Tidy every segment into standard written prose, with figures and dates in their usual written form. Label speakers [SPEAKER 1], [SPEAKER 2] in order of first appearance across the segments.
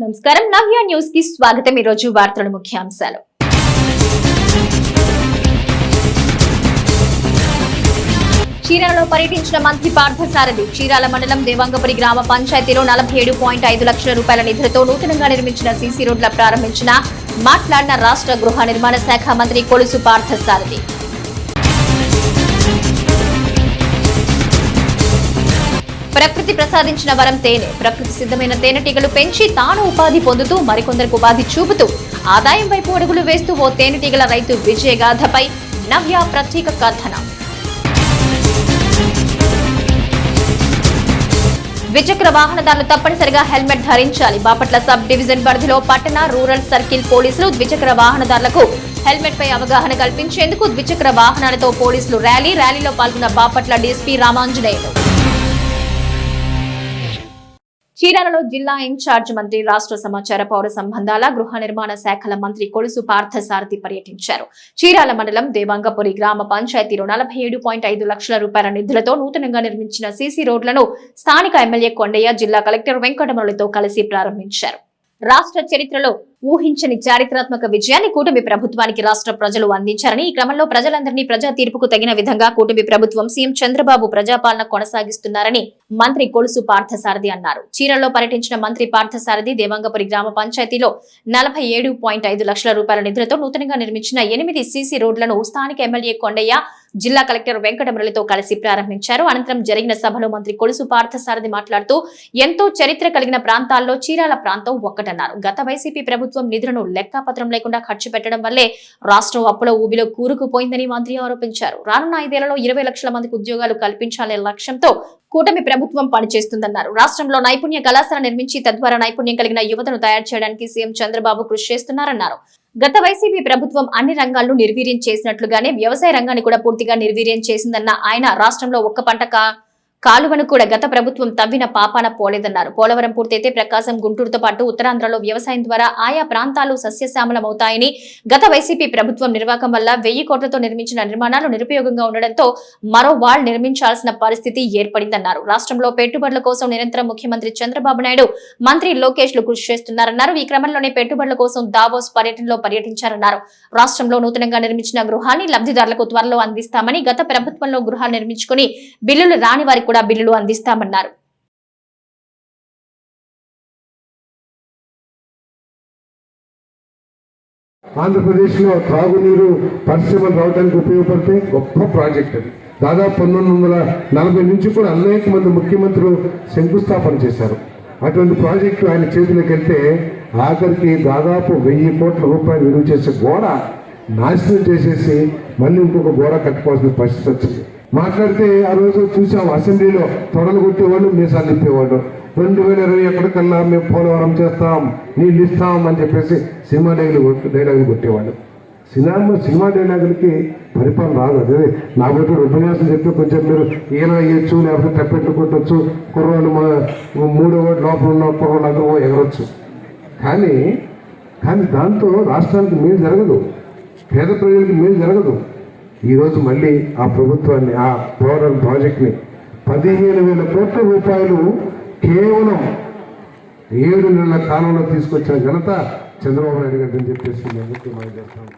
[SPEAKER 1] నమస్కారం, నవ్య న్యూస్ కి స్వాగతం. ఈ రోజు వార్తల ముఖ్యాంశాలు. చీరాలలో పర్యటించిన మంత్రి పార్థసారథి చీరాల మండలం దేవాంగపురి గ్రామ పంచాయతీలో 47.5 లక్షల రూపాయల నిధులతో నూతనంగా నిర్మించిన సీసీ రోడ్ల ప్రారంభించిన మాట్లాడిన రాష్ట్ర గృహ నిర్మాణ శాఖ మంత్రి కొలుసు పార్థసారథి. ప్రకృతి ప్రసాదించిన వరం తేనె. ప్రకృతి సిద్ధమైన తేనెటీగలు పెంచి తాను ఉపాధి పొందుతూ మరికొందరికి ఉపాధి చూపుతూ ఆదాయం వైపు అడుగులు వేస్తూ ఓ తేనెటీగల రైతు విజయగాథపై నవ్య ప్రత్యేక కథనం. ద్విచక్ర వాహనదారులు తప్పనిసరిగా హెల్మెట్ ధరించాలి. బాపట్ల సబ్ డివిజన్ పరిధిలో పట్టణ రూరల్ సర్కిల్ పోలీసులు ద్విచక్ర వాహనదారులకు హెల్మెట్ పై అవగాహన కల్పించేందుకు ద్విచక్ర వాహనాలతో పోలీసులు ర్యాలీలో పాల్గొన్న బాపట్ల డీఎస్పీ రామాంజనేయులు. చీరాలలో జిల్లా ఇన్ఛార్జ్ మంత్రి, రాష్ట్ర సమాచార పౌర సంబంధాల గృహ నిర్మాణ శాఖల మంత్రి కొలుసు పార్థసారథి పర్యటించారు. చీరాల మండలం దేవాంగపురి గ్రామ పంచాయతీలో 47.5 లక్షల రూపాయల నిధులతో నూతనంగా నిర్మించిన సీసీ రోడ్లను స్థానిక ఎమ్మెల్యే కొండయ్య, జిల్లా కలెక్టర్ వెంకటమురళితో కలిసి ప్రారంభించారు. రాష్ట్ర చరిత్రలో ఊహించని చారిత్రాత్మక విజయాన్ని కూటమి ప్రభుత్వానికి రాష్ట్ర ప్రజలు అందించారని, ఈ క్రమంలో ప్రజలందరినీ ప్రజా తీర్పుకు తగిన విధంగా కూటమి ప్రభుత్వం సీఎం చంద్రబాబు ప్రజాపాలన కొనసాగిస్తున్నారని మంత్రి కొలుసు పార్థసారథి అన్నారు. చీరల్లో పర్యటించిన మంత్రి పార్థసారథి దేవాంగపురి గ్రామ పంచాయతీలో 47.5 లక్షల రూపాయల నిధులతో నూతనంగా నిర్మించిన 8 సీసీ రోడ్లను స్థానిక ఎమ్మెల్యే కొండయ్య, జిల్లా కలెక్టర్ వెంకటమురళితో కలిసి ప్రారంభించారు. అనంతరం జరిగిన సభలో మంత్రి కొలుసు పార్థసారథి మాట్లాడుతూ ఎంతో చరిత్ర కలిగిన ప్రాంతాల్లో చీరాల ప్రాంతం ఒక్కటన్నారు. గత వైసీపీ ప్రభుత్వం నిధులను లెక్కాపత్రం లేకుండా ఖర్చు పెట్టడం వల్లే రాష్ట్రం అప్పుల ఊబిలో కూరుకుపోయిందని మంత్రి ఆరోపించారు. రానున్న 5 ఏళ్లలో 20 లక్షల మందికి ఉద్యోగాలు కల్పించాలనే లక్ష్యంతో కూటమి ప్రభుత్వం పనిచేస్తుందన్నారు. రాష్ట్రంలో నైపుణ్య కళాశాల నిర్మించి తద్వారా నైపుణ్యం కలిగిన యువతను తయారు చేయడానికి సీఎం చంద్రబాబు కృషి చేస్తున్నారన్నారు. గత వైసీపీ ప్రభుత్వం అన్ని రంగాలను నిర్వీర్యం చేసినట్లుగానే వ్యవసాయ రంగాన్ని కూడా పూర్తిగా నిర్వీర్యం చేసిందన్న ఆయన, రాష్ట్రంలో ఒక్క పంట కాలువను కూడా గత ప్రభుత్వం తవ్విన పాపాన పోలేదన్నారు. పోలవరం పూర్తయితే ప్రకాశం, గుంటూరుతో పాటు ఉత్తరాంధ్రలో వ్యవసాయం ద్వారా ఆయా ప్రాంతాలు సస్యశ్యామలమవుతాయని, గత వైసీపీ ప్రభుత్వం నిర్వాహకం వల్ల 1000 కోట్లతో నిర్మించిన నిర్మాణాలు నిరుపయోగంగా ఉండడంతో మరో వాల్ నిర్మించాల్సిన పరిస్థితి ఏర్పడిందన్నారు. రాష్ట్రంలో పెట్టుబడుల కోసం నిరంతరం ముఖ్యమంత్రి చంద్రబాబు నాయుడు, మంత్రి లోకేష్ లు కృషి చేస్తున్నారన్నారు. ఈ క్రమంలోనే పెట్టుబడుల కోసం దావోస్ పర్యటనలో పర్యటించారన్నారు. రాష్ట్రంలో నూతనంగా నిర్మించిన గృహాన్ని లబ్ధిదారులకు త్వరలో అందిస్తామని, గత ప్రభుత్వంలో గృహాలు నిర్మించుకుని బిల్లులు రాని వారికి కూడా బిల్లులు అందిస్తామన్నారు.
[SPEAKER 2] ఆంధ్రప్రదేశ్ లో త్రాగునీరు పరిశ్రమలు రావడానికి ఉపయోగపడితే గొప్ప ప్రాజెక్ట్ అది. దాదాపు 1940 నుంచి కూడా అనేక మంది ముఖ్యమంత్రులు శంకుస్థాపన చేశారు. అటువంటి ప్రాజెక్టు ఆయన చేతులకు వెళ్తే ఆఖరికి దాదాపు 1000 కోట్ల రూపాయలు విలువ చేసే గోడ నాశనం చేసేసి మళ్ళీ ఇంకొక గోడ కట్టుకోవాల్సిన పరిస్థితి వచ్చింది. మాట్లాడితే ఆ రోజు చూసాం, అసెంబ్లీలో తొడలు కొట్టేవాళ్ళు, మీసాలు తిప్పేవాళ్ళు. 2020 ఎక్కడికన్నా మేము పోలవరం చేస్తాం, నీళ్ళు ఇస్తాం అని చెప్పేసి సినిమా డైలాగులు కొట్టేవాళ్ళు. సినిమా డైలాగులకి పరిపాలన రాదు. అదే నా బట్టి ఉపన్యాసం చెప్తే కొంచెం మీరు ఈయన వేయచ్చు, లేకపోతే టెప్పెట్లు కొట్టచ్చు, కుర్రోళ్ళు 3 ఓట్ల లోపల ఉన్న కుర్రోళ్ళు అందరూ ఎగరొచ్చు. కానీ దాంతో రాష్ట్రానికి మేలు జరగదు, పేద ప్రజలకి మేలు జరగదు. ఈరోజు మళ్ళీ ఆ ప్రభుత్వాన్ని, ఆ పోలవరం ప్రాజెక్ట్ని 15,000 కోట్ల రూపాయలు కేవలం 7 నెలల కాలంలో తీసుకొచ్చిన ఘనత చంద్రబాబు నాయుడు గారిని చెప్పేసి మనం చేస్తాం.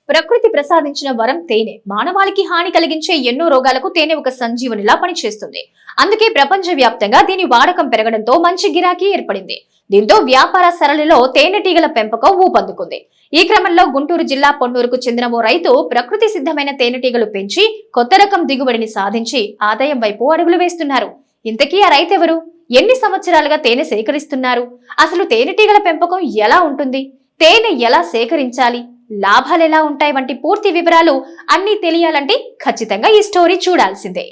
[SPEAKER 1] ప్రకృతి ప్రసాదించిన వరం తేనె. మానవాళికి హాని కలిగించే ఎన్నో రోగాలకు తేనె ఒక సంజీవనిలా పనిచేస్తుంది. అందుకే ప్రపంచ వ్యాప్తంగా దీని వాడకం పెరగడంతో మంచి గిరాకీ ఏర్పడింది. దీంతో వ్యాపార సరళిలో తేనెటీగల పెంపకం ఊపందుకుంది. ఈ క్రమంలో గుంటూరు జిల్లా పొన్నూరుకు చెందిన ఓ రైతు ప్రకృతి సిద్ధమైన తేనెటీగలు పెంచి కొత్త రకం దిగుబడిని సాధించి ఆదాయం వైపు అడుగులు వేస్తున్నారు. ఇంతకీ ఆ రైతెవరు? ఎన్ని సంవత్సరాలుగా తేనె సేకరిస్తున్నారు? అసలు తేనెటీగల పెంపకం ఎలా ఉంటుంది? తేనె ఎలా సేకరించాలి? లాభాలు ఎలా ఉంటాయి? వంటి పూర్తి వివరాలు అన్ని తెలియాలంటే ఖచ్చితంగా ఈ స్టోరీ చూడాల్సిందే.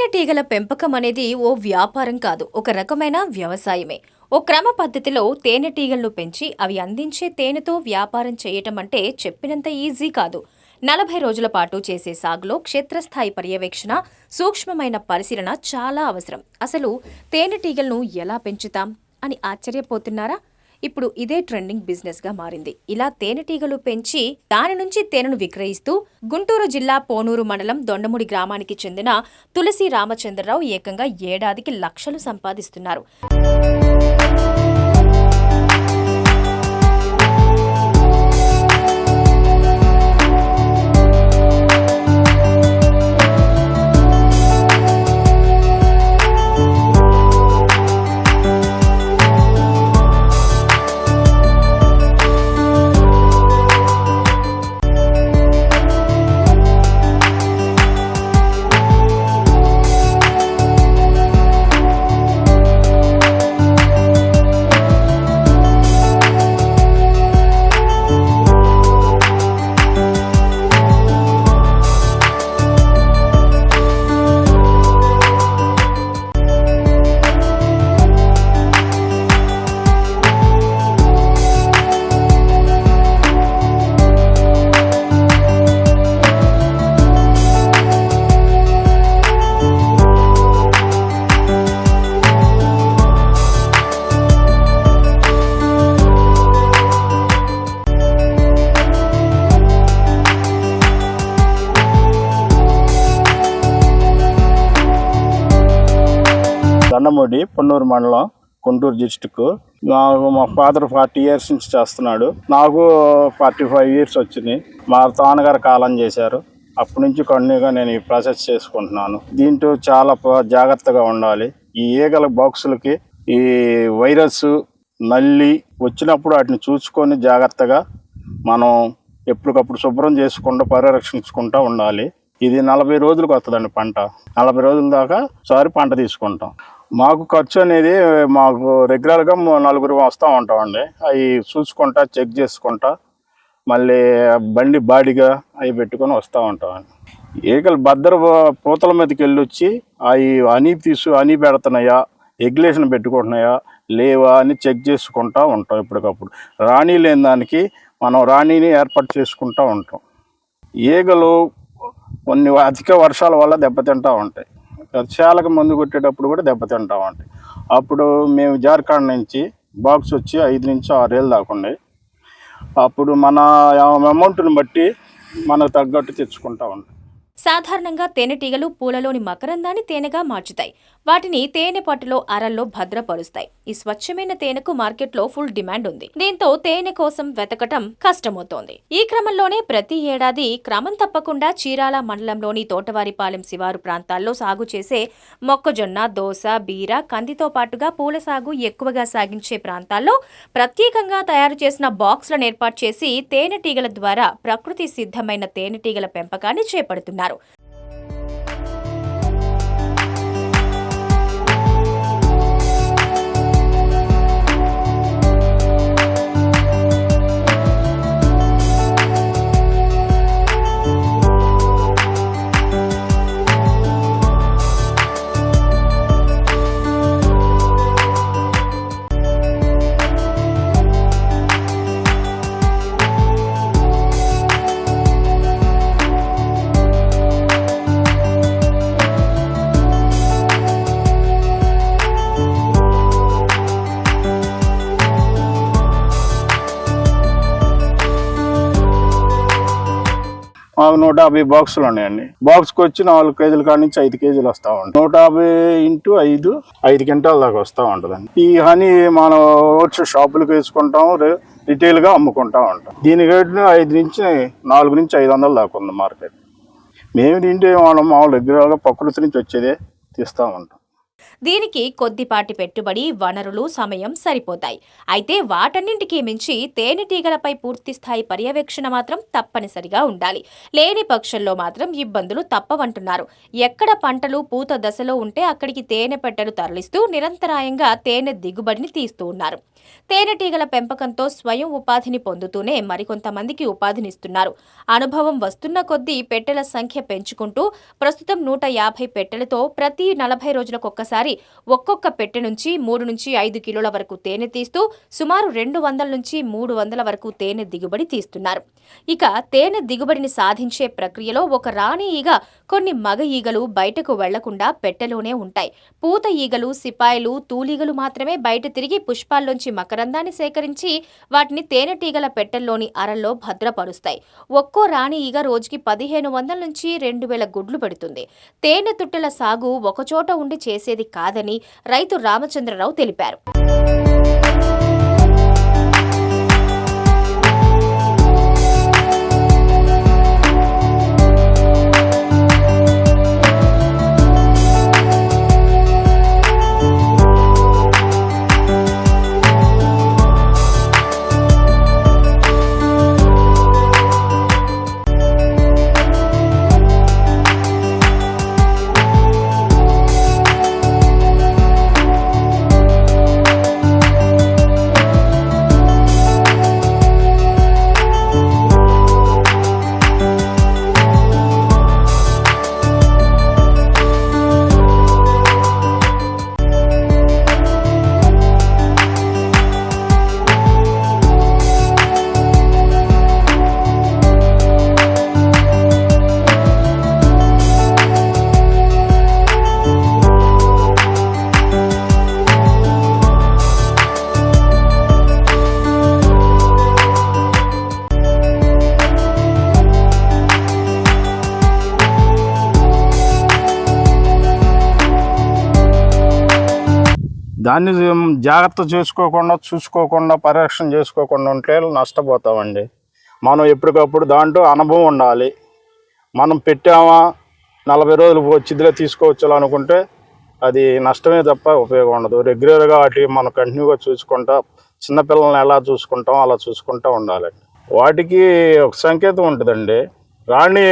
[SPEAKER 1] తేనెటీగల పెంపకం అనేది ఓ వ్యాపారం కాదు, ఒక రకమైన వ్యవసాయమే. ఓ క్రమ పద్ధతిలో తేనెటీగలను పెంచి అవి అందించే తేనెతో వ్యాపారం చేయటం అంటే చెప్పినంత ఈజీ కాదు. 40 రోజుల పాటు చేసే సాగులో క్షేత్రస్థాయి పర్యవేక్షణ, సూక్ష్మమైన పరిశీలన చాలా అవసరం. అసలు తేనెటీగలను ఎలా పెంచుతాం అని ఆశ్చర్యపోతున్నారా? ఇప్పుడు ఇదే ట్రెండింగ్ బిజినెస్ గా మారింది. ఇలా తేనెటీగలు పెంచి దాని నుంచి తేనెను విక్రయిస్తూ గుంటూరు జిల్లా పోనూరు మండలం దొండముడి గ్రామానికి చెందిన తులసి రామచంద్రరావు ఏకంగా ఏడాదికి లక్షలు సంపాదిస్తున్నారు.
[SPEAKER 3] దొండముడి పొన్నూరు మండలం గుంటూరు డిస్టిక్. నాకు మా ఫాదర్ 40 years నుంచి చేస్తున్నాడు. నాకు 45 years వచ్చినాయి. మా తానగారు కాలం చేశారు. అప్పటి నుంచి కంటిన్యూగా నేను ఈ ప్రాసెస్ చేసుకుంటున్నాను. దీంట్లో చాలా జాగ్రత్తగా ఉండాలి. ఈ ఈగల బాక్సులకి ఈ వైరస్ నల్లి వచ్చినప్పుడు వాటిని చూసుకొని జాగ్రత్తగా మనం ఎప్పటికప్పుడు శుభ్రం చేసుకుంటూ పరిరక్షించుకుంటూ ఉండాలి. ఇది 40 రోజులకు వస్తుందండి పంట. 40 రోజుల దాకా సారి పంట తీసుకుంటాం. మాకు ఖర్చు అనేది మాకు రెగ్యులర్గా 4 వస్తూ ఉంటామండి. అవి చూసుకుంటా చెక్ చేసుకుంటా మళ్ళీ బండి బాడిగా అవి పెట్టుకొని వస్తూ ఉంటామండి. ఈగలు భద్ర పూతల మీదకి వెళ్ళి వచ్చి అవి హనీ పెడుతున్నాయా, ఎగ్లేషన్ పెట్టుకుంటున్నాయా లేవా అని చెక్ చేసుకుంటూ ఉంటాం. ఎప్పటికప్పుడు రాణి లేని దానికి మనం రాణిని ఏర్పాటు చేసుకుంటూ ఉంటాం. ఈగలు కొన్ని అధిక వర్షాల వల్ల దెబ్బతింటూ ఉంటాయి. వర్షాలకు మందు కొట్టేటప్పుడు కూడా దెబ్బతింటూ ఉంటాయి. అప్పుడు మేము జార్ఖండ్ నుంచి బాక్స్ వచ్చి 5 నుంచి 6 ఏళ్ళు దాకా ఉన్నాయి. అప్పుడు మన అమౌంట్ని బట్టి మనకు తగ్గట్టు తెచ్చుకుంటూ ఉంటాం.
[SPEAKER 1] సాధారణంగా తేనెటీగలు పూలలోని మకరందాన్ని తేనెగా మార్చుతాయి. వాటిని తేనె పట్టులో అరల్లో భద్రపరుస్తాయి. ఈ స్వచ్ఛమైన తేనెకు మార్కెట్లో ఫుల్ డిమాండ్ ఉంది. దీంతో తేనె కోసం వెతకటం కష్టమవుతోంది. ఈ క్రమంలోనే ప్రతి ఏడాది క్రమం తప్పకుండా చీరాల మండలంలోని తోటవారిపాలెం శివారు ప్రాంతాల్లో సాగు చేసే మొక్కజొన్న, దోస, బీర, కందితో పాటుగా పూల సాగు ఎక్కువగా సాగించే ప్రాంతాల్లో ప్రత్యేకంగా తయారు చేసిన బాక్సులను ఏర్పాటు చేసి తేనెటీగల ద్వారా ప్రకృతి సిద్ధమైన తేనెటీగల పెంపకాన్ని చేపడుతున్నారు.
[SPEAKER 3] మాకు 150 బాక్సులు ఉన్నాయండి. బాక్స్కి వచ్చి 4 కేజీల కాడి నుంచి 5 కేజీలు వస్తూ ఉంటాయి. 150 × 5 క్వింటాల దాకా వస్తూ ఉంటుందండి. ఈ హనీ మనం వచ్చి షాపులకు వేసుకుంటాం, రిటైల్గా అమ్ముకుంటూ ఉంటాం. దీని రేటు 4 నుంచి 500 దాకా ఉంది మార్కెట్. మేము తింటే మనం మామూలు రెగ్యులర్గా ప్రకృతి నుంచి వచ్చేదే తీస్తూ ఉంటాం.
[SPEAKER 1] దీనికి కొద్దిపాటి పెట్టుబడి, వనరులు, సమయం సరిపోతాయి. అయితే వాటన్నింటికీ మించి తేనెటీగలపై పూర్తిస్థాయి పర్యవేక్షణ మాత్రం తప్పనిసరిగా ఉండాలి. లేని పక్షంలో మాత్రం ఇబ్బందులు తప్పవంటున్నారు. ఎక్కడ పంటలు పూత దశలో ఉంటే అక్కడికి తేనె పెట్టెలు తరలిస్తూ నిరంతరాయంగా తేనె దిగుబడిని తీస్తూ ఉన్నారు. తేనెటీగల పెంపకంతో స్వయం ఉపాధిని పొందుతూనే మరికొంతమందికి ఉపాధినిస్తున్నారు. అనుభవం వస్తున్న కొద్దీ పెట్టెల సంఖ్య పెంచుకుంటూ ప్రస్తుతం 150 పెట్టెలతో ప్రతి 40 రోజులకొక్కసారి ఒక్కొక్క పెట్టె నుంచి 3 నుంచి 5 కిలోల వరకు తేనె తీస్తూ సుమారు 200 నుంచి 300 వరకు తేనె దిగుబడి తీస్తున్నారు. ఇక తేనె దిగుబడిని సాధించే ప్రక్రియలో ఒక రాణి ఈగ, కొన్ని మగ ఈగలు బయటకు వెళ్లకుండా పెట్టెలోనే ఉంటాయి. పూత ఈగలు, సిపాయిలు, తూలీగలు మాత్రమే బయట తిరిగి పుష్పాల్లోంచి మకరందాన్ని సేకరించి వాటిని తేనెటీగల పెట్టెల్లోని అరల్లో భద్రపరుస్తాయి. ఒక్కో రాణి ఈగ రోజుకి 1500 నుంచి 2000 గుడ్లు పెడుతుంది. తేనె తుట్టెల సాగు ఒకచోట ఉండి చేసేది కాదని రైతు రామచంద్రరావు తెలిపారు.
[SPEAKER 3] దాన్ని జాగ్రత్త చూసుకోకుండా పరిరక్షణ చేసుకోకుండా ఉంటే నష్టపోతామండి. మనం ఎప్పటికప్పుడు దాంట్లో అనుభవం ఉండాలి. మనం పెట్టామా 40 రోజులు వచ్చిదిలే తీసుకోవచ్చు అనుకుంటే అది నష్టమే తప్ప ఉపయోగం ఉండదు. రెగ్యులర్గా వాటి మనం కంటిన్యూగా చూసుకుంటా, చిన్నపిల్లల్ని ఎలా చూసుకుంటామో అలా చూసుకుంటూ ఉండాలండి. వాటికి ఒక సంకేతం ఉంటుందండి. రాణి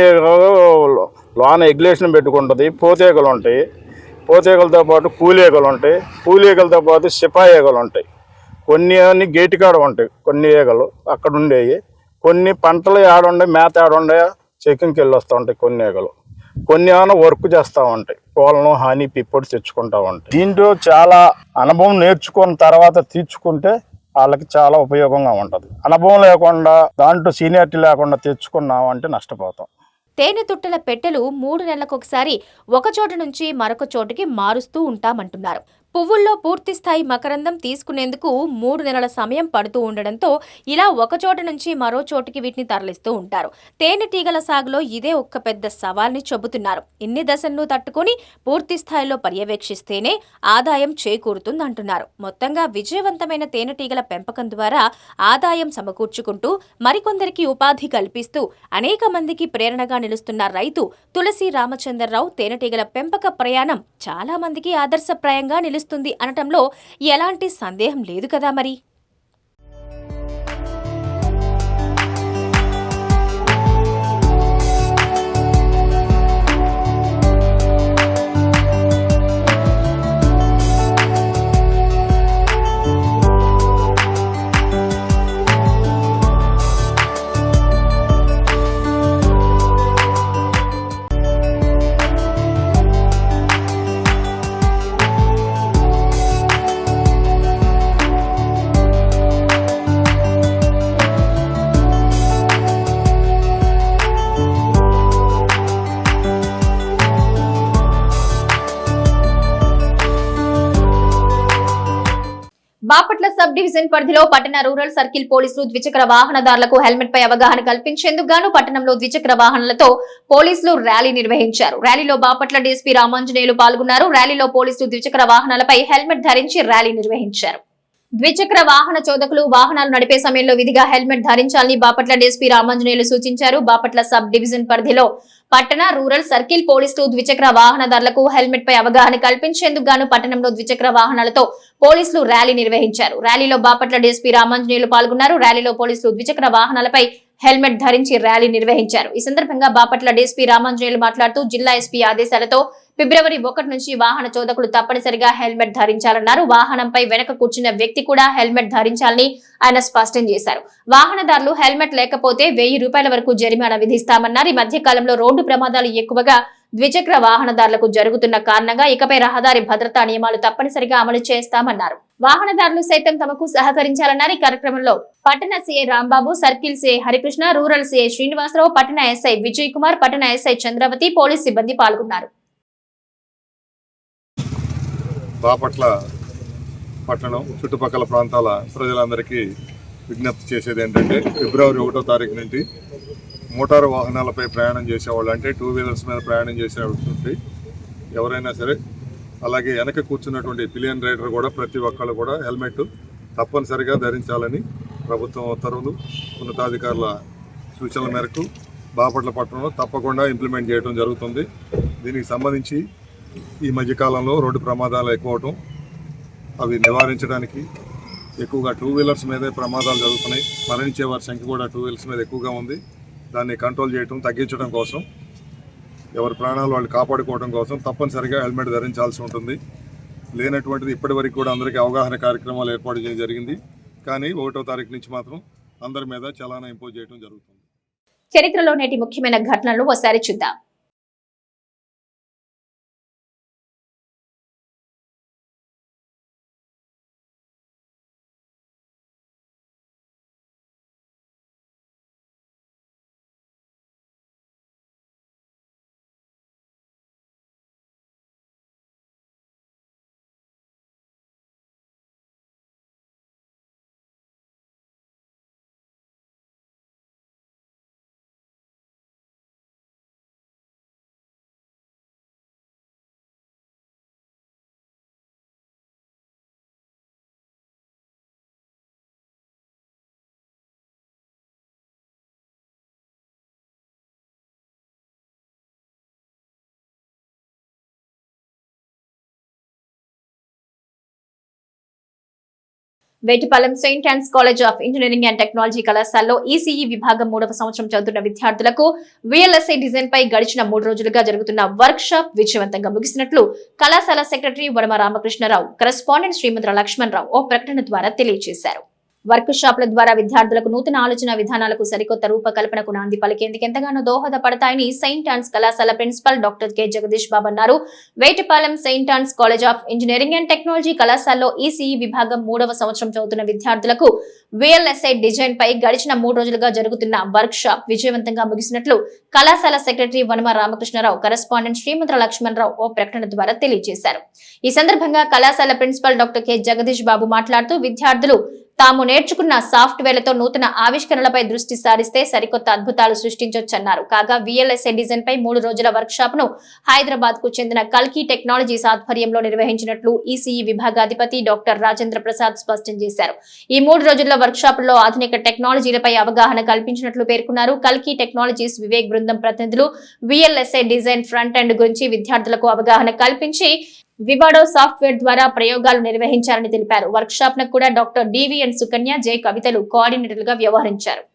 [SPEAKER 3] లోన ఎగ్లేషన్ పెట్టుకుంటుంది, పోతేగలు ఉంటాయి, పోతేగలతో పాటు కూలీగలు ఉంటాయి, కూలీగలతో పాటు సిపాయి ఈగలు ఉంటాయి. కొన్ని అన్ని గేటు కాడ ఉంటాయి, కొన్ని ఈగలు అక్కడ ఉండేవి. కొన్ని పంటలు ఆడుండే, మేత ఆడుండే చెకింగ్కి వెళ్ళి వస్తూ ఉంటాయి కొన్ని ఈగలు. కొన్ని ఏమైనా వర్క్ చేస్తూ ఉంటాయి, కోళ్ళను హాని పిప్పొడి తెచ్చుకుంటూ ఉంటాయి. దీంట్లో చాలా అనుభవం నేర్చుకున్న తర్వాత తీర్చుకుంటే వాళ్ళకి చాలా ఉపయోగంగా ఉంటుంది. అనుభవం లేకుండా దాంట్లో సీనియారిటీ లేకుండా తెచ్చుకున్నామంటే నష్టపోతాం.
[SPEAKER 1] తేనె తుట్టెల పెట్టెలు 3 నెలలకొకసారి ఒక చోట నుంచి మరొక చోటుకి మారుస్తూ ఉంటామంటున్నారు. పువ్వుల్లో పూర్తిస్థాయి మకరందం తీసుకునేందుకు 3 నెలల సమయం పడుతూ ఉండడంతో ఇలా ఒక చోట నుంచి మరో చోటికి వీటిని తరలిస్తూ ఉంటారు. తేనెటీగల సాగులో ఇదే ఒక్క పెద్ద సవాల్ని చెబుతున్నారు. ఇన్ని దశలను తట్టుకుని పూర్తి స్థాయిలో పర్యవేక్షిస్తేనే ఆదాయం చేకూరుతుందంటున్నారు. మొత్తంగా విజయవంతమైన తేనెటీగల పెంపకం ద్వారా ఆదాయం సమకూర్చుకుంటూ మరికొందరికి ఉపాధి కల్పిస్తూ అనేక మందికి ప్రేరణగా నిలుస్తున్న రైతు తులసి రామచంద్రరావు తేనెటీగల పెంపక ప్రయాణం చాలా మందికి ఆదర్శప్రాయంగా నిలుస్తుంది అనటంలో ఎలాంటి సందేహం లేదు కదా మరి. బాపట్ల సబ్ డివిజన్ పరిధిలో పట్టణ రూరల్ సర్కిల్ పోలీసులు ద్విచక్ర వాహనదారులకు హెల్మెట్ పై అవగాహన కల్పించేందుకు గాను పట్టణంలో ద్విచక్ర వాహనాలతో పోలీసులు ర్యాలీ నిర్వహించారు. ర్యాలీలో బాపట్ల డీఎస్పీ రామాంజనేయులు పాల్గొన్నారు. ర్యాలీలో పోలీసులు ద్విచక్ర వాహనాలపై హెల్మెట్ ధరించి ర్యాలీ నిర్వహించారు. ద్విచక్ర వాహన చోదకులు వాహనాలు నడిపే సమయంలో విధిగా హెల్మెట్ ధరించాలని బాపట్ల డీఎస్పీ రామాంజనేయులు సూచించారు. బాపట్ల సబ్ డివిజన్ పరిధిలో పట్టణ రూరల్ సర్కిల్ పోలీసులు ద్విచక్ర వాహనదారులకు హెల్మెట్ పై అవగాహన కల్పించేందుకు గాను పట్టణంలో ద్విచక్ర వాహనాలతో పోలీసులు ర్యాలీ నిర్వహించారు. ర్యాలీలో బాపట్ల డీఎస్పీ రామాంజనేయులు పాల్గొన్నారు. ర్యాలీలో పోలీసులు ద్విచక్ర వాహనాలపై హెల్మెట్ ధరించి ర్యాలీ నిర్వహించారు. ఈ సందర్భంగా బాపట్ల డీఎస్పీ రామాంజనేయులు మాట్లాడుతూ జిల్లా ఎస్పీ ఆదేశాలతో ఫిబ్రవరి 1 నుంచి వాహన చోదకులు తప్పనిసరిగా హెల్మెట్ ధరించాలన్నారు. వాహనంపై వెనక కూర్చున్న వ్యక్తి కూడా హెల్మెట్ ధరించాలని ఆయన స్పష్టం చేశారు. వాహనదారులు హెల్మెట్ లేకపోతే 1000 రూపాయల వరకు జరిమానా విధిస్తామన్నారు. ఈ మధ్య కాలంలో రోడ్డు ప్రమాదాలు ఎక్కువగా ద్విచక్ర వాహనదారులకు జరుగుతున్న కారణంగా ఇకపై రహదారి భద్రతా నియమాలు తప్పనిసరిగా అమలు చేస్తామన్నారు. వాహనదారులు సైతం తమకు సహకరించాలన్నారు. ఈ కార్యక్రమంలో పట్టణ CI Rambabu, circle CI Harikrishna, rural CI Srinivasarao, పట్టణ ఎస్ఐ విజయ్ కుమార్, పట్టణ ఎస్ఐ చంద్రవతి, పోలీస్ సిబ్బంది పాల్గొన్నారు.
[SPEAKER 4] బాపట్ల పట్టణం చుట్టుపక్కల ప్రాంతాల ప్రజలందరికీ విజ్ఞప్తి చేసేది ఏంటంటే ఫిబ్రవరి 1వ తారీఖు నుండి మోటారు వాహనాలపై ప్రయాణం చేసేవాళ్ళు, అంటే 2 వీలర్స్ మీద ప్రయాణం చేసేటువంటి ఎవరైనా సరే, అలాగే వెనక కూర్చున్నటువంటి పిలియన్ రైడర్ కూడా ప్రతి ఒక్కళ్ళు కూడా హెల్మెట్ తప్పనిసరిగా ధరించాలని ప్రభుత్వం ఉత్తర్వులు, ఉన్నతాధికారుల సూచనల మేరకు బాపట్ల పట్టణంలో తప్పకుండా ఇంప్లిమెంట్ చేయడం జరుగుతుంది. దీనికి సంబంధించి ఈ మధ్యకాలంలో రోడ్డు ప్రమాదాలు ఎక్కువవటం, అవి నివారించడానికి ఎక్కువగా 2 వీలర్స్ మీదే ప్రమాదాలు జరుగుతున్నాయి. మరణించే వారి సంఖ్య కూడా 2 వీలర్స్ మీద ఎక్కువగా ఉంది. దాన్ని కంట్రోల్ చేయడం, తగ్గించడం కోసం, ఎవరి ప్రాణాలు వాళ్ళు కాపాడుకోవడం కోసం తప్పనిసరిగా హెల్మెట్ ధరించాల్సి ఉంటుంది. లేనటువంటిది ఇప్పటి వరకు కూడా అందరికీ అవగాహన కార్యక్రమాలు ఏర్పాటు చేయడం జరిగింది. కానీ 1వ తారీఖు నుంచి మాత్రం అందరి మీద చలానా ఇంపోజ్ చేయడం జరుగుతుంది.
[SPEAKER 1] చరిత్రలో నేటి ముఖ్యమైన ఘటనలు ఒకసారి చూద్దాం. Vetapalem saint Ann's college of engineering and technology కళాశాలలో ఈసీఈ విభాగం 3వ సంవత్సరం చదువుతున్న విద్యార్థులకు VLSI డిజైన్ పై గడిచిన 3 రోజులుగా జరుగుతున్న వర్క్ షాప్ విజయవంతంగా ముగిసినట్లు కళాశాల సెక్రటరీ వడమ రామకృష్ణరావు, కరెస్పాండెంట్ శ్రీమతి లక్ష్మణరావు ఓ ప్రకటన ద్వారా తెలియజేశారు. వర్క్ షాప్ల ద్వారా విద్యార్థులకు నూతన ఆలోచన విధానాలకు సరికొత్త రూపకల్పనకు నాంది పలికేందుకు ఎంతగానో దోహదపడతాయని సెయింట్ ఆన్స్ కళాశాల principal doctor K Jagadish Babu అన్నారు. Vetapalem saint Ann's college of engineering and technology కళాశాలలో ఈసీఈ విభాగం 3వ సంవత్సరం చదువుతున్న విద్యార్థులకు VLSI డిజైన్ పై గడిచిన 3 రోజులుగా జరుగుతున్న వర్క్ షాప్ విజయవంతంగా ముగిసినట్లు కళాశాల సెక్రటరీ వనమ రామకృష్ణరావు, కరెస్పాండెంట్ శ్రీమతి లక్ష్మణరావు ఓ ప్రకటన ద్వారా తెలియజేశారు. ఈ సందర్భంగా కళాశాల ప్రిన్సిపల్ డాక్టర్ కె జగదీష్ బాబు మాట్లాడుతూ విద్యార్థులు తాము నేర్చుకున్న సాఫ్ట్వేర్లతో నూతన ఆవిష్కరణలపై దృష్టి సారిస్తే సరికొత్త అద్భుతాలు సృష్టించొచ్చన్నారు. కాగా VLSI డిజైన్ పై 3 రోజుల వర్క్ షాప్ ను హైదరాబాద్ కు చెందిన కల్కి టెక్నాలజీస్ ఆధ్వర్యంలో నిర్వహించినట్లు ఈసీఈ విభాగాధిపతి డాక్టర్ రాజేంద్ర ప్రసాద్ స్పష్టం చేశారు. ఈ 3 రోజుల్లో వర్క్ షాప్ లో ఆధునిక టెక్నాలజీలపై అవగాహన కల్పించినట్లు పేర్కొన్నారు. కల్కి టెక్నాలజీస్ వివేక్ బృందం ప్రతినిధులు VLSI డిజైన్ ఫ్రంట్ ఎండ్ గురించి విద్యార్థులకు అవగాహన కల్పించి వివాడో సాఫ్ట్వేర్ ద్వారా ప్రయోగాలు నిర్వహించారని తెలిపారు. వర్క్ షాప్ ను కూడా డాక్టర్ డివిఎన్ సుకన్య, జై కవితలు కోఆర్డినేటర్లుగా వ్యవహరించారు.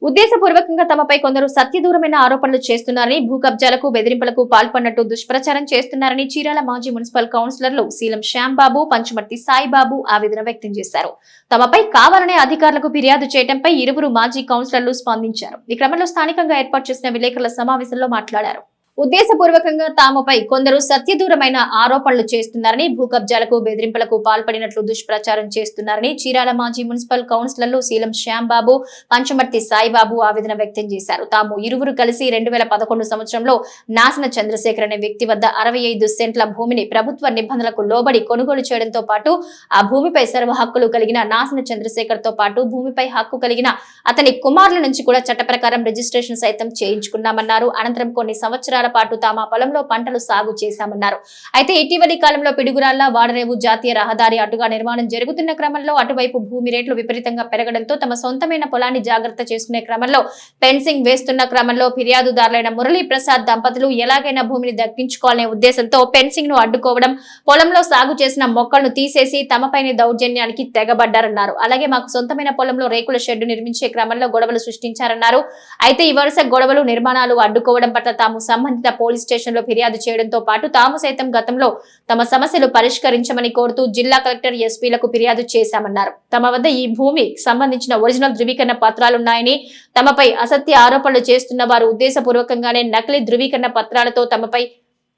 [SPEAKER 1] ఉద్దేశపూర్వకంగా తమపై కొందరు సత్యదూరమైన ఆరోపణలు చేస్తున్నారని, భూ కబ్జాలకు బెదిరింపులకు పాల్పడినట్టు దుష్ప్రచారం చేస్తున్నారని చీరాల మాజీ మున్సిపల్ కౌన్సిలర్లు శీలం శ్యాంబాబు, పంచమర్తి సాయిబాబు ఆవేదన వ్యక్తం చేశారు. తమపై కావాలనే అధికారులకు ఫిర్యాదు చేయడంపై ఇరువురు మాజీ కౌన్సిలర్లు స్పందించారు. ఈ క్రమంలో స్థానికంగా ఏర్పాటు చేసిన విలేకరుల సమావేశంలో మాట్లాడారు. ఉద్దేశపూర్వకంగా తాముపై కొందరు సత్యదూరమైన ఆరోపణలు చేస్తున్నారని, భూ కబ్జాలకు బెదిరింపులకు పాల్పడినట్లు దుష్ప్రచారం చేస్తున్నారని చీరాల మాజీ మున్సిపల్ కౌన్సిలర్లు శీలం శ్యాంబాబు, పంచమర్తి సాయిబాబు ఆవేదన వ్యక్తం చేశారు. తాము ఇరువురు కలిసి 2011 సంవత్సరంలో నాసన చంద్రశేఖర్ అనే వ్యక్తి వద్ద 65 సెంట్ల భూమిని ప్రభుత్వ నిబంధనలకు లోబడి కొనుగోలు చేయడంతో పాటు ఆ భూమిపై సర్వ హక్కులు కలిగిన నాసన చంద్రశేఖర్ తో పాటు భూమిపై హక్కు కలిగిన అతని కుమారుల నుంచి కూడా చట్ట ప్రకారం రిజిస్ట్రేషన్ సైతం చేయించుకున్నామన్నారు. అనంతరం కొన్ని సంవత్సరాల పాటు తాము ఆ పొలంలో పంటలు సాగు చేశామన్నారు. అయితే ఇటీవలి కాలంలో పిడుగురాళ్ల వాడరేవు జాతీయ రహదారి అటుగా నిర్మాణం జరుగుతున్న క్రమంలో అటువైపు భూమి రేట్లు విపరీతంగా పెరగడంతో తమ సొంతమైన పొలాన్ని జాగ్రత్త చేసుకునే క్రమంలో ఫెన్సింగ్ వేస్తున్న క్రమంలో ఫిర్యాదుదారులైన మురళీ ప్రసాద్ దంపతులు ఎలాగైనా భూమిని దక్కించుకోవాలనే ఉద్దేశంతో ఫెన్సింగ్ ను అడ్డుకోవడం, పొలంలో సాగు చేసిన మొక్కలను తీసేసి తమపైనే దౌర్జన్యానికి తెగబడ్డారన్నారు. అలాగే మాకు సొంతమైన పొలంలో రేకుల షెడ్డు నిర్మించే క్రమంలో గొడవలు సృష్టించారన్నారు. అయితే ఈ వరుస గొడవలు, నిర్మాణాలు అడ్డుకోవడం పట్ల తాము సంబంధిత పోలీస్ స్టేషన్ లో ఫిర్యాదు చేయడంతో పాటు తాము సైతం గతంలో తమ సమస్యలు పరిష్కరించమని కోరుతూ జిల్లా కలెక్టర్, ఎస్పీలకు ఫిర్యాదు చేశామన్నారు. తమ వద్ద ఈ భూమి సంబంధించిన ఒరిజినల్ ధృవీకరణ పత్రాలున్నాయని, తమపై అసత్య ఆరోపణలు చేస్తున్న వారు ఉద్దేశపూర్వకంగానే నకిలీ ధృవీకరణ పత్రాలతో తమపై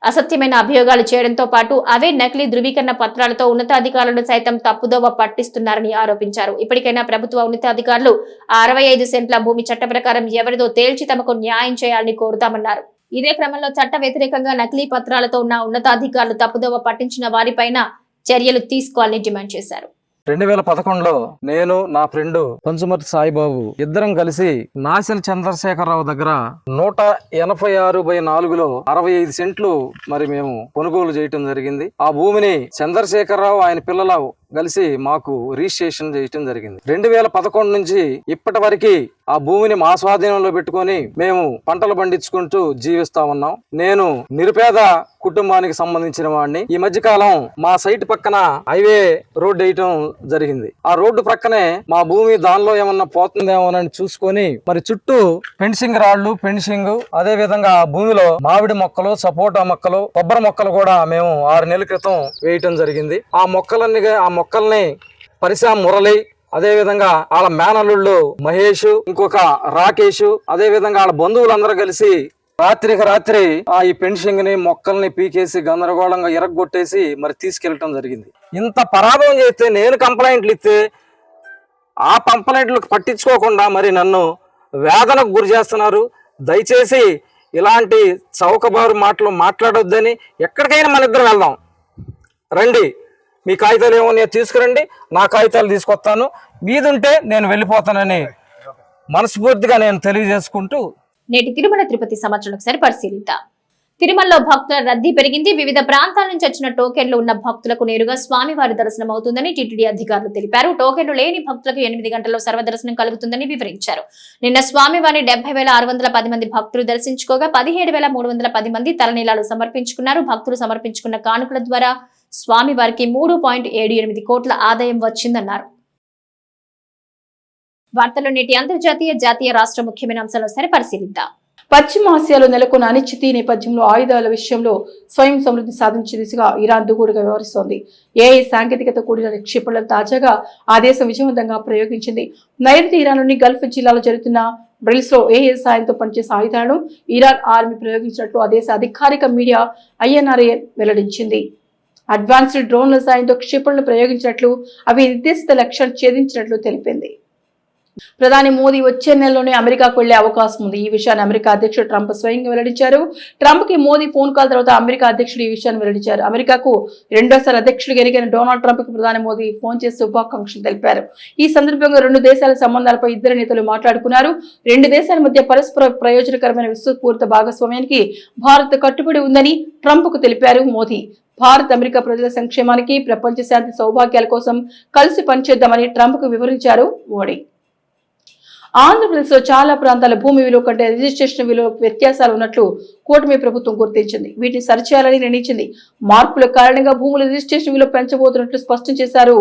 [SPEAKER 1] అసత్యమైన అభియోగాలు చేయడంతో పాటు అవే నకిలీ ధృవీకరణ పత్రాలతో ఉన్నతాధికారులను సైతం తప్పుదోవ పట్టిస్తున్నారని ఆరోపించారు. ఇప్పటికైనా ప్రభుత్వ ఉన్నతాధికారులు 65 సెంట్ల భూమి చట్ట ప్రకారం ఎవరిదో తేల్చి తమకు న్యాయం చేయాలని కోరుతామన్నారు. ఇదే క్రమంలో చట్ట వ్యతిరేకంగా నకిలీ పత్రాలతో ఉన్న ఉన్నతాధికారులు తప్పుదోవ పట్టించిన వారిపైన చర్యలు తీసుకోవాలని డిమాండ్ చేశారు.
[SPEAKER 5] 2011లో నేను, నా ఫ్రెండ్ పంచుమర్తి సాయిబాబు ఇద్దరం కలిసి నాసిల్ చంద్రశేఖరరావు దగ్గర 186/4లో 65 సెంట్లు మరి మేము కొనుగోలు చేయటం జరిగింది. ఆ భూమిని చంద్రశేఖరరావు ఆయన పిల్లలు కలిసి మాకు రిజిస్ట్రేషన్ చేయటం జరిగింది. 2011 నుంచి ఇప్పటి వరకు ఆ భూమిని మా స్వాధీనంలో పెట్టుకొని మేము పంటలు పండించుకుంటూ జీవిస్తా ఉన్నాం. నేను నిరుపేద కుటుంబానికి సంబంధించిన వాడిని. ఈ మధ్య కాలం మా సైట్ పక్కన హైవే రోడ్డు వేయటం జరిగింది. ఆ రోడ్డు ప్రక్కనే మా భూమి దానిలో ఏమన్నా పోతుందేమోనని చూసుకొని మరి చుట్టూ ఫెన్సింగ్ రాళ్లు, ఫెన్సింగ్, అదే విధంగా భూమిలో మామిడి మొక్కలు, సపోటా మొక్కలు, కొబ్బరి మొక్కలు కూడా మేము 6 నెలల క్రితం వేయటం జరిగింది. ఆ మొక్కల్ని పరిశ్రమ మురళి, అదే విధంగా వాళ్ళ మేనల్లుళ్ళు మహేష్, ఇంకొక రాకేష్, అదే విధంగా వాళ్ళ బంధువులందరూ కలిసి రాత్రికి రాత్రి ఈ ఫెన్సింగ్ ని, మొక్కల్ని పీకేసి గందరగోళంగా ఇరగొట్టేసి మరి తీసుకెళ్లటం జరిగింది. ఇంత పరాభవం చేస్తే నేను కంప్లైంట్లు ఇస్తే ఆ కంప్లైంట్లకు పట్టించుకోకుండా మరి నన్ను వేదనకు గురి చేస్తున్నారు. దయచేసి ఇలాంటి చౌకబారు మాటలు మాట్లాడొద్దని, ఎక్కడికైనా మన ఇద్దరం వెళ్దాం రండి, మీ కాగితాలు ఏమో తీసుకురండి, నా కాగితాలు తీసుకొస్తాను, మీదుంటే నేను వెళ్ళిపోతానని మనస్ఫూర్తిగా నేను తెలియజేసుకుంటూ
[SPEAKER 1] నేటి తిరుమల తిరుపతి సంవత్సరం ఒకసారి పరిశీలిద్దాం. తిరుమలలో భక్తుల రద్దీ పెరిగింది. వివిధ ప్రాంతాల నుంచి వచ్చిన టోకెన్లు ఉన్న భక్తులకు నేరుగా స్వామివారి దర్శనం అవుతుందని టీటీడీ అధికారులు తెలిపారు. టోకెన్లు లేని భక్తులకు 8 గంటల్లో సర్వదర్శనం కలుగుతుందని వివరించారు. నిన్న స్వామివారిని 70,610 మంది భక్తులు దర్శించుకోగా 17,310 మంది తలనీలాలు సమర్పించుకున్నారు. భక్తులు సమర్పించుకున్న కానుకల ద్వారా స్వామివారికి 3.78 కోట్ల ఆదాయం వచ్చిందన్నారు. వార్తల్లో నేటి అంతర్జాతీయ, జాతీయ, రాష్ట్ర ముఖ్యమైన అంశాలను ఒకసారి పరిశీలిద్దాం.
[SPEAKER 6] పశ్చిమాసియాలో నెలకొన్న అనిశ్చితి నేపథ్యంలో ఆయుధాల విషయంలో స్వయం సమృద్ధి సాధించే దిశగా ఇరాన్ దూకుడుగా వ్యవహరిస్తోంది. ఏఐ సాంకేతికత కూడిన క్షిపణులను తాజాగా ఆ దేశం విజయవంతంగా ప్రయోగించింది. నైరుతి ఇరాన్లోని గల్ఫ్ జిల్లాలో జరుగుతున్న డ్రిల్స్ లో ఏఐ సాయంతో పనిచేసే ఆయుధాలను ఇరాన్ ఆర్మీ ప్రయోగించినట్లు ఆ దేశ అధికారిక మీడియా INRA వెల్లడించింది. అడ్వాన్స్డ్ డ్రోన్ల సాయంతో క్షిపణులు ప్రయోగించినట్లు, అవి నిర్దేశిత లక్ష్యాన్ని ఛేదించినట్లు తెలిపింది. ప్రధాని మోదీ వచ్చే నెలలోనే అమెరికాకు వెళ్లే అవకాశం ఉంది. ఈ విషయాన్ని అమెరికా అధ్యక్షుడు ట్రంప్ స్వయంగా వెల్లడించారు. ట్రంప్ కి మోదీ ఫోన్ కాల్ తర్వాత అమెరికా అధ్యక్షుడు ఈ విషయాన్ని వెల్లడించారు. అమెరికాకు రెండోసారి అధ్యక్షుడిగా ఎన్నికైన డొనాల్డ్ ట్రంప్ కి ప్రధాని మోదీ ఫోన్ చేసి శుభాకాంక్షలు తెలిపారు. ఈ సందర్భంగా 2 దేశాల సంబంధాలపై ఇద్దరు నేతలు మాట్లాడుకున్నారు. 2 దేశాల మధ్య పరస్పర ప్రయోజనకరమైన విస్తృత భాగస్వామ్యానికి భారత్ కట్టుబడి ఉందని ట్రంప్ కు తెలిపారు మోదీ. భారత్, అమెరికా ప్రజల సంక్షేమానికి, ప్రపంచ శాంతి, సౌభాగ్యాల కోసం కలిసి పనిచేద్దామని ట్రంప్ కు వివరించారు మోడీ. ఆంధ్రప్రదేశ్ లో చాలా ప్రాంతాల భూమి విలువ కంటే రిజిస్ట్రేషన్ విలువ వ్యత్యాసాలు ఉన్నట్లు కూటమి ప్రభుత్వం గుర్తించింది. వీటిని సరిచేయాలని నిర్ణయించింది. మార్పుల కారణంగా భూముల రిజిస్ట్రేషన్ విలువ పెంచబోతున్నట్లు స్పష్టం చేశారు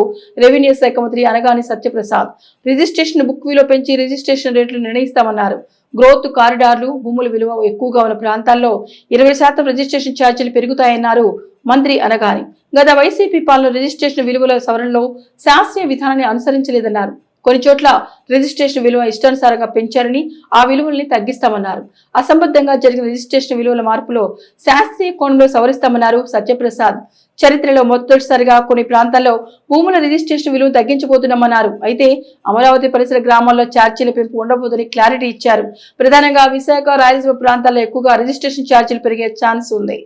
[SPEAKER 6] రెవెన్యూ శాఖ మంత్రి అనగాని సత్యప్రసాద్. రిజిస్ట్రేషన్ బుక్ విలువ పెంచి రిజిస్ట్రేషన్ రేట్లు నిర్ణయిస్తామన్నారు. గ్రోత్ కారిడార్లు, భూముల విలువ ఎక్కువగా ఉన్న ప్రాంతాల్లో 20% రిజిస్ట్రేషన్ ఛార్జీలు పెరుగుతాయన్నారు మంత్రి అనగాని. గత వైసీపీ పాలన రిజిస్ట్రేషన్ విలువల సవరణలో శాస్త్రీయ విధానాన్ని అనుసరించలేదన్నారు. కొన్ని చోట్ల రిజిస్ట్రేషన్ విలువ ఇష్టానుసారంగా పెంచారని, ఆ విలువల్ని తగ్గిస్తామన్నారు. అసంబద్ధంగా జరిగిన రిజిస్ట్రేషన్ విలువల మార్పులో శాస్త్రీయ కోణంలో సవరిస్తామన్నారు సత్యప్రసాద్. చరిత్రలో మొదటిసారిగా కొన్ని ప్రాంతాల్లో భూముల రిజిస్ట్రేషన్ విలువ తగ్గించబోతున్నామన్నారు. అయితే అమరావతి పరిసర గ్రామాల్లో ఛార్జీల పెంపు ఉండబోదని క్లారిటీ ఇచ్చారు. ప్రధానంగా విశాఖ, రాయలసీమ ప్రాంతాల్లో ఎక్కువగా రిజిస్ట్రేషన్ ఛార్జీలు పెరిగే ఛాన్స్ ఉంది.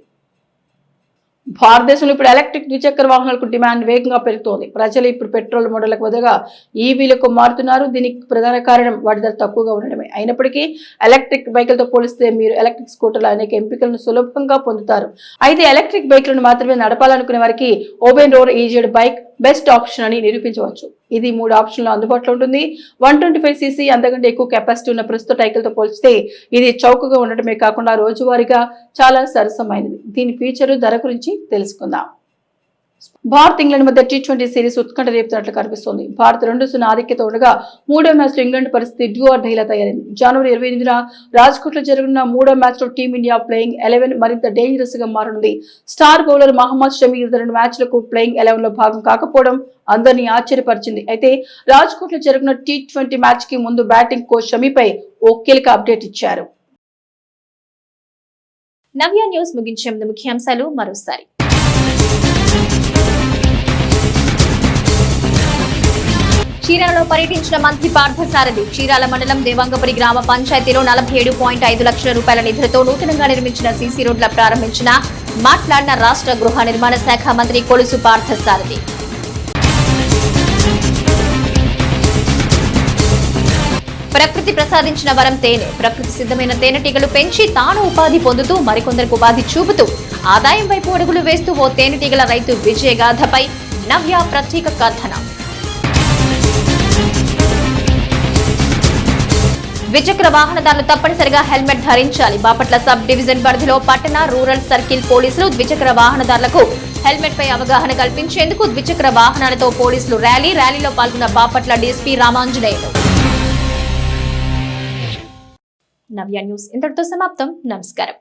[SPEAKER 6] భారతదేశంలో ఇప్పుడు ఎలక్ట్రిక్ ద్విచక్ర వాహనాలకు డిమాండ్ వేగంగా పెరుగుతోంది. ప్రజలు ఇప్పుడు పెట్రోల్ మోడళ్లకు బదులుగా ఈవీలకు మారుతున్నారు. దీనికి ప్రధాన కారణం వాటి ధర తక్కువగా ఉండడమే. అయినప్పటికీ ఎలక్ట్రిక్ బైకులతో పోలిస్తే మీరు ఎలక్ట్రిక్ స్కూటర్ల అనేక ఎంపికలను సులభంగా పొందుతారు. అయితే ఎలక్ట్రిక్ బైకులను మాత్రమే నడపాలనుకునే వారికి open road EZ bike best option అని నిరూపించవచ్చు. ఇది 3 ఆప్షన్లు అందుబాటులో ఉంటుంది. 125cc అంతకంటే ఎక్కువ కెపాసిటీ ఉన్న ప్రస్తుత సైకిల్తో పోల్చితే ఇది చౌకగా ఉండటమే కాకుండా రోజువారీగా చాలా సరసమైనది. దీని ఫీచరు, ధర గురించి తెలుసుకుందాం. భారత్ ఇంగ్లాండ్ మధ్య T20 సిరీస్ ఉత్కంఠ రేపుతున్నట్లు కనిపిస్తోంది. భారత్ 2-0 ఆధిక్యత ఉండగా 3వ మ్యాచ్ లో ఇంగ్లాండ్ పరిస్థితి డ్యూ ఆర్ డైలా తయారైంది. జనవరి 28న రాజ్కోట్ లో జరగనున్న 3వ మ్యాచ్ లో టీమిండియా ప్లేయింగ్ 11 మరింత డేంజరస్ గా మారనుంది. స్టార్ బౌలర్ మహమ్మద్ షమి 2 మ్యాచ్లకు ప్లేయింగ్ 11 లో భాగం కాకపోవడం అందరినీ ఆశ్చర్యపరిచింది. అయితే రాజ్కోట్ లో జరుగుతున్న T20 మ్యాచ్ కి ముందు బ్యాటింగ్ కోచ్ షమిపై ఓ కీలక అప్డేట్ ఇచ్చారు.
[SPEAKER 1] నవ్య న్యూస్ ముగించే ముందు ముఖ్యాంశాలు మరోసారి. చీరాలలో పర్యటించిన మంత్రి పార్థసారథి చీరాల మండలం దేవాంగపురి గ్రామ పంచాయతీలో 47.5 లక్షల రూపాయల నిధులతో నూతనంగా నిర్మించిన సీసీ రోడ్ల ప్రారంభించిన మాట్లాడిన రాష్ట్ర గృహ నిర్మాణ శాఖ మంత్రి కొలుసు పార్థసారథి. ప్రకృతి ప్రసాదించిన వరం తేనె. ప్రకృతి సిద్ధమైన తేనెటీగలు పెంచి తాను ఉపాధి పొందుతూ మరికొందరికి ఉపాధి చూపుతూ ఆదాయం వైపు అడుగులు వేస్తూ ఓ తేనెటీగల రైతు విజయగాథపై నవ్య ప్రత్యేక కథనం. ద్విచక్ర వాహనదారులు తప్పనిసరిగా హెల్మెట్ ధరించాలి. బాపట్ల సబ్ డివిజన్ పరిధిలో పట్టణ రూరల్ సర్కిల్ పోలీసులు ద్విచక్ర వాహనదారులకు హెల్మెట్ పై అవగాహన కల్పించేందుకు ద్విచక్ర వాహనాలతో పోలీసులు ర్యాలీలో పాల్గొన్న బాపట్ల డీఎస్పీ రామాంజనేయులు. నవ్య న్యూస్ ఇంతటితో సమాప్తం. నమస్కారం.